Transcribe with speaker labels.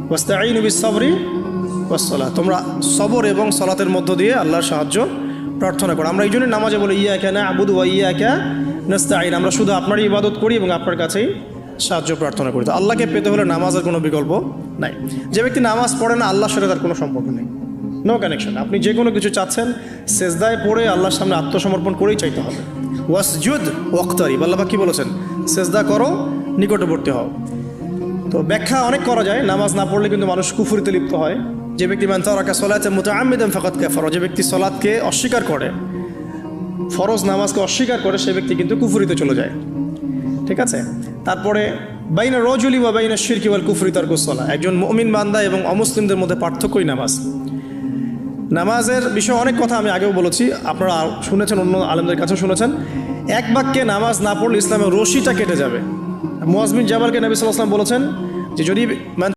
Speaker 1: ওয়াস্তাঈনু বিস-সাবরি ওয়াস-সালাহ, তোমরা সবর এবং সালাতের মধ্য দিয়ে আল্লাহর সাহায্য প্রার্থনা করো। আমরা এই জন্য নামাজে বলি ইয়াকা না'বুদু ওয়া ইয়াকা নাস্তাঈন, আমরা শুধু আপনারই ইবাদত করি এবং আপনার কাছেই সাহায্য প্রার্থনা করি। তো আল্লাহকে পেতে হলে নামাজের কোনো বিকল্প নাই। যে ব্যক্তি নামাজ পড়ে না, আল্লাহর সাথে তার কোনো সম্পর্ক নেই, নো কানেকশন। আপনি যে কোনো কিছু চাচ্ছেন, সেজদায় পড়ে আল্লাহর সামনে আত্মসমর্পণ করেই চাইতে হবে। ওয়াসজুদ ওয়াক্তারিব, আল্লাহ কি বলেছেন? সেজদা করো, নিকটবর্তী হও। তো ব্যাখ্যা অনেক করা যায়। নামাজ না পড়লে কিন্তু মানুষ কুফরিতে লিপ্ত হয়। যে ব্যক্তি মান তারাকা সালাতান মুতাআম্মিদান ফাকাদ কাফার, যে ব্যক্তি সালাতকে অস্বীকার করে, ফরজ নামাজকে অস্বীকার করে, সে ব্যক্তি কিন্তু কুফরিতে চলে যায়। ঠিক আছে। তারপরে বাইনা রজুলি ওয়া বাইনা শিরকি ওয়াল কুফরি তারকুস সালাহ, একজন মুমিন বান্দা এবং অমুসলিমদের মধ্যে পার্থক্যই নামাজ। নামাজের বিষয়ে অনেক কথা আমি আগেও বলেছি, আপনারা শুনেছেন, অন্য আলেমদের কাছেও শুনেছেন। এক বাক্যে নামাজ না পড়লে ইসলামের রশিটা কেটে যাবে। মুআজ বিন জাবালকে নবী সাল্লাল্লাহু আলাইহি ওয়াসাল্লাম বলেছেন যে যদি